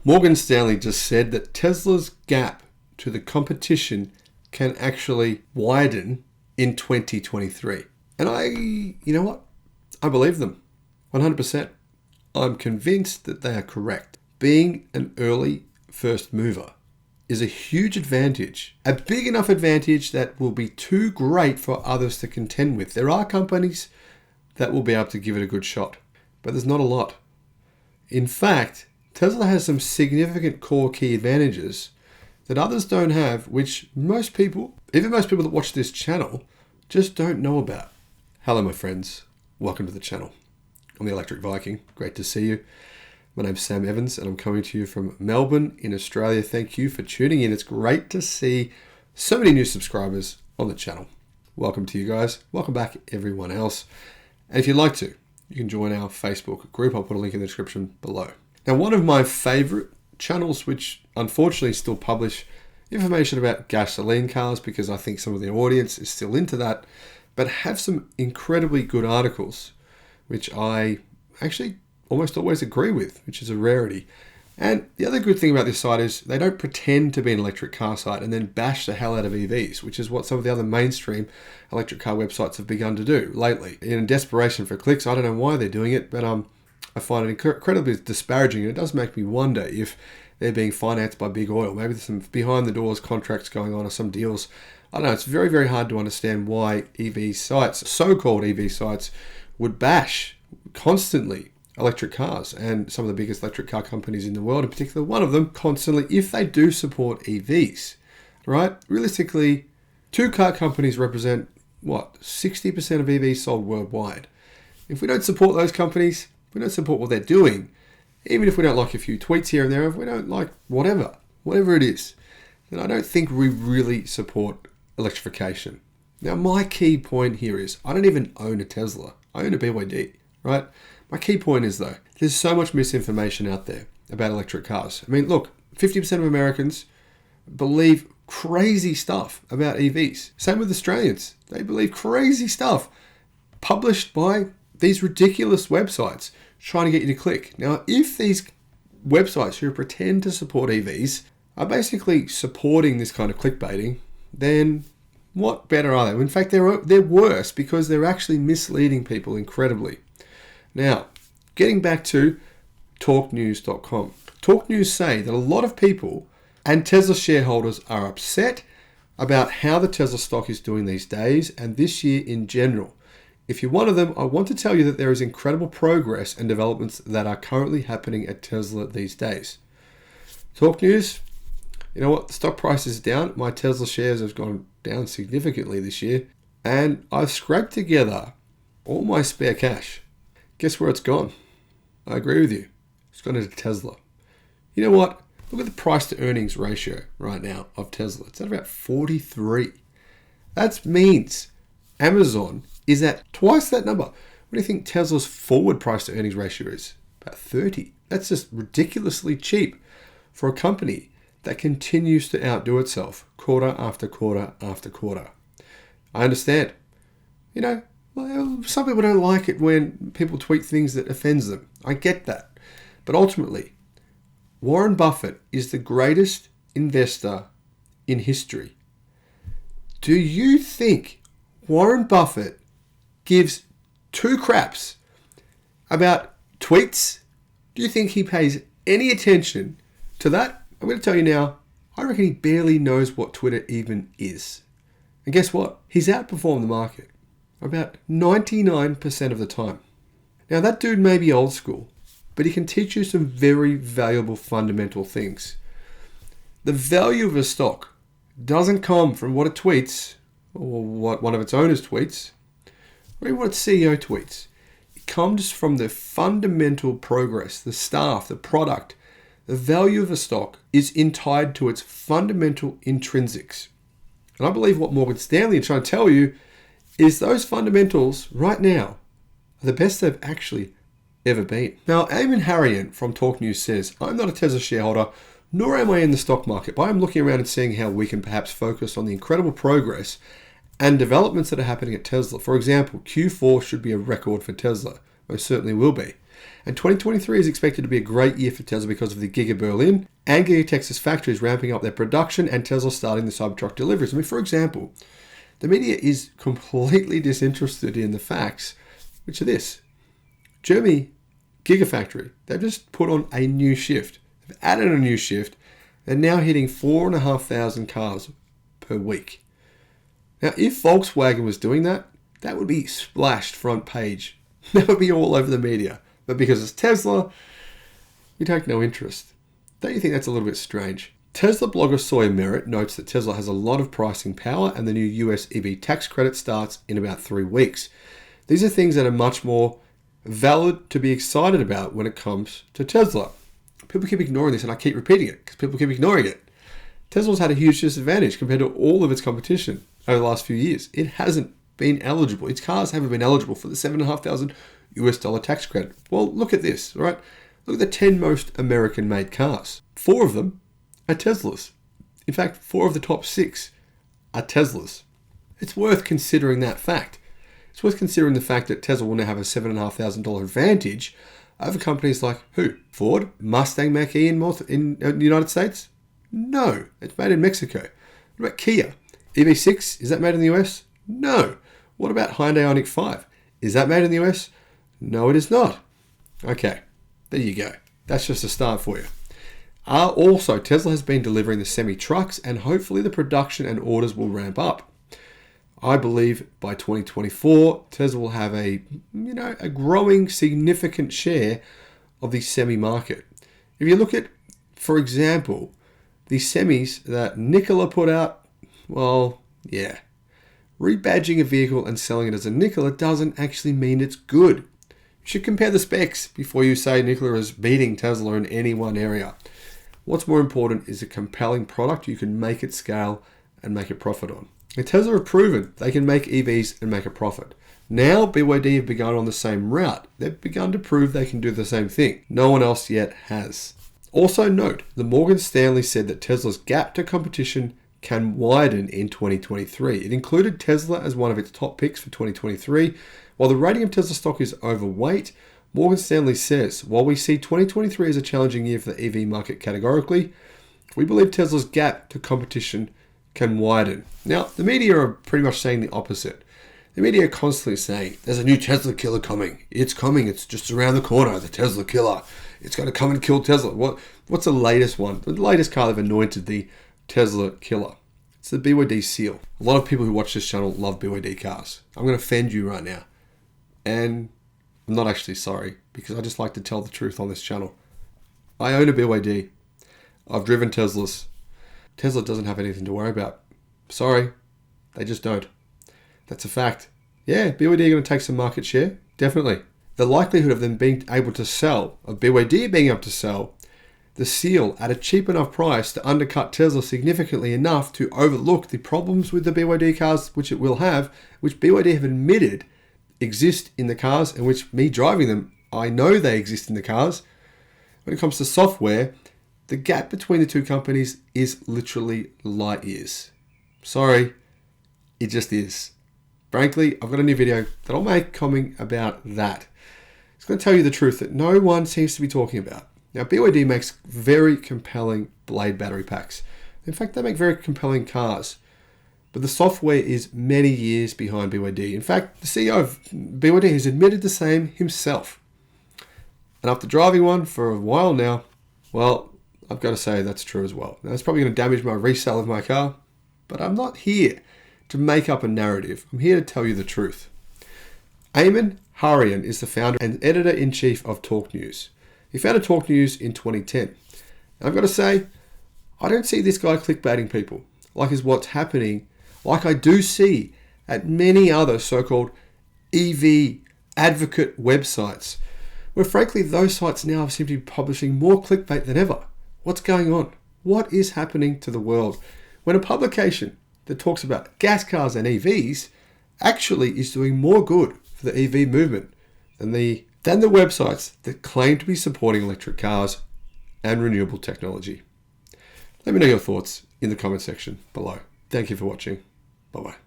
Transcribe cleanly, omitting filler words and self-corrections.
Morgan Stanley just said that Tesla's gap to the competition can actually widen in 2023. And you know what? I believe them 100%. I'm convinced that they are correct. Being an early first mover is a huge advantage, a big enough advantage that will be too great for others to contend with. There are companies that will be able to give it a good shot, but there's not a lot. In fact, Tesla has some significant core key advantages that others don't have, which most people, even most people that watch this channel, just don't know about. Hello, my friends. Welcome to the channel. I'm the Electric Viking. Great to see you. My name's Sam Evans, and I'm coming to you from Melbourne in Australia. Thank you for tuning in. It's great to see so many new subscribers on the channel. Welcome to you guys. Welcome back, everyone else. And if you'd like to, you can join our Facebook group. I'll put a link in the description below. Now, one of my favorite channels, which unfortunately still publish information about gasoline cars because I think some of the audience is still into that, but have some incredibly good articles, which I actually almost always agree with, which is a rarity. And the other good thing about this site is they don't pretend to be an electric car site and then bash the hell out of EVs, which is what some of the other mainstream electric car websites have begun to do lately. In desperation for clicks, I don't know why they're doing it, but I find it incredibly disparaging, and it does make me wonder if they're being financed by big oil. Maybe there's some behind the doors contracts going on or some deals. I don't know. It's very, very hard to understand why EV sites, so-called EV sites, would bash constantly electric cars, and some of the biggest electric car companies in the world, in particular one of them, constantly, if they do support EVs, right? Realistically, two car companies represent, 60% of EVs sold worldwide. If we don't support those companies, if we don't support what they're doing, even if we don't like a few tweets here and there, if we don't like whatever it is, then I don't think we really support electrification. Now, my key point here is I don't even own a Tesla. I own a BYD, right? My key point is, though, there's so much misinformation out there about electric cars. I mean, look, 50% of Americans believe crazy stuff about EVs. Same with Australians. They believe crazy stuff published by these ridiculous websites trying to get you to click. Now, if these websites who pretend to support EVs are basically supporting this kind of clickbaiting, then what better are they? In fact, they're worse because they're actually misleading people incredibly. Now, getting back to talknews.com. Talk News say that a lot of people and Tesla shareholders are upset about how the Tesla stock is doing these days and this year in general. If you're one of them, I want to tell you that there is incredible progress and developments that are currently happening at Tesla these days. Talk News, you know what? The stock price is down. My Tesla shares have gone down significantly this year, and I've scraped together all my spare cash. Guess where it's gone? I agree with you. It's gone into Tesla. You know what? Look at the price to earnings ratio right now of Tesla. It's at about 43. That means Amazon is at twice that number. What do you think Tesla's forward price to earnings ratio is? About 30. That's just ridiculously cheap for a company that continues to outdo itself quarter after quarter after quarter. I understand. You know, well, some people don't like it when people tweet things that offends them. I get that. But ultimately, Warren Buffett is the greatest investor in history. Do you think Warren Buffett gives two craps about tweets? Do you think he pays any attention to that? I'm going to tell you now, I reckon he barely knows what Twitter even is. And guess what? He's outperformed the market about 99% of the time. Now, that dude may be old school, but he can teach you some very valuable fundamental things. The value of a stock doesn't come from what it tweets or what one of its owners tweets or even what its CEO tweets. It comes from the fundamental progress, the staff, the product. The value of a stock is tied to its fundamental intrinsics. And I believe what Morgan Stanley is trying to tell you is those fundamentals right now are the best they've actually ever been. Now, Eamon Harrion from Talk News says, I'm not a Tesla shareholder, nor am I in the stock market, but I'm looking around and seeing how we can perhaps focus on the incredible progress and developments that are happening at Tesla. For example, Q4 should be a record for Tesla. Most certainly will be. And 2023 is expected to be a great year for Tesla because of the Giga Berlin and Giga Texas factories ramping up their production and Tesla starting the Cybertruck deliveries. I mean, for example, the media is completely disinterested in the facts, which are this. Germany Gigafactory, they've just put on a new shift. They've added a new shift. They're now hitting 4,500 cars per week. Now, if Volkswagen was doing that, that would be splashed front page. That would be all over the media. But because it's Tesla, we take no interest. Don't you think that's a little bit strange? Tesla blogger Sawyer Merritt notes that Tesla has a lot of pricing power and the new US EV tax credit starts in about 3 weeks. These are things that are much more valid to be excited about when it comes to Tesla. People keep ignoring this, and I keep repeating it because people keep ignoring it. Tesla's had a huge disadvantage compared to all of its competition over the last few years. It hasn't been eligible. Its cars haven't been eligible for the $7,500 US dollar tax credit. Well, look at this, right? Look at the 10 most American-made cars. 4 of them are Teslas. In fact, 4 of the top 6 are Teslas. It's worth considering that fact. It's worth considering the fact that Tesla will now have a $7,500 advantage over companies like who? Ford? Mustang Mach-E in the United States? No, it's made in Mexico. What about Kia? EV6, is that made in the US? No. What about Hyundai Ioniq 5? Is that made in the US? No, it is not. Okay, there you go. That's just a start for you. Also, Tesla has been delivering the semi-trucks, and hopefully the production and orders will ramp up. I believe by 2024, Tesla will have a growing significant share of the semi-market. If you look at, for example, the semis that Nikola put out, well, yeah. Rebadging a vehicle and selling it as a Nikola doesn't actually mean it's good. You should compare the specs before you say Nikola is beating Tesla in any one area. What's more important is a compelling product you can make it scale and make a profit on. And Tesla have proven they can make EVs and make a profit. Now BYD have begun on the same route. They've begun to prove they can do the same thing. No one else yet has. Also note, the Morgan Stanley said that Tesla's gap to competition can widen in 2023. It included Tesla as one of its top picks for 2023. While the rating of Tesla stock is overweight, Morgan Stanley says, while we see 2023 as a challenging year for the EV market categorically, we believe Tesla's gap to competition can widen. Now, the media are pretty much saying the opposite. The media are constantly saying, there's a new Tesla killer coming. It's coming. It's just around the corner, the Tesla killer. It's going to come and kill Tesla. What's the latest one? The latest car they've anointed the Tesla killer. It's the BYD Seal. A lot of people who watch this channel love BYD cars. I'm going to offend you right now. And I'm not actually sorry, because I just like to tell the truth on this channel. I own a BYD. I've driven Teslas. Tesla doesn't have anything to worry about. Sorry, they just don't. That's a fact. Yeah, BYD are going to take some market share. Definitely. The likelihood of them being able to sell, of BYD being able to sell the Seal at a cheap enough price to undercut Tesla significantly enough to overlook the problems with the BYD cars, which it will have, which BYD have admitted exist in the cars, and which me driving them, I know they exist in the cars. When it comes to software, the gap between the two companies is literally light years. Sorry, it just is. Frankly, I've got a new video that I'll make coming about that. It's going to tell you the truth that no one seems to be talking about. Now, BYD makes very compelling blade battery packs. In fact, they make very compelling cars. But the software is many years behind BYD. In fact, the CEO of BYD has admitted the same himself. And after driving one for a while now, well, I've got to say that's true as well. Now, it's probably going to damage my resale of my car, but I'm not here to make up a narrative. I'm here to tell you the truth. Ayman Harian is the founder and editor-in-chief of Talk News. He founded Talk News in 2010. And I've got to say, I don't see this guy clickbaiting people, like is what's happening, like I do see at many other so-called EV advocate websites, where frankly those sites now seem to be publishing more clickbait than ever. What's going on? What is happening to the world when a publication that talks about gas cars and EVs actually is doing more good for the EV movement than the websites that claim to be supporting electric cars and renewable technology? Let me know your thoughts in the comment section below. Thank you for watching. Bye-bye.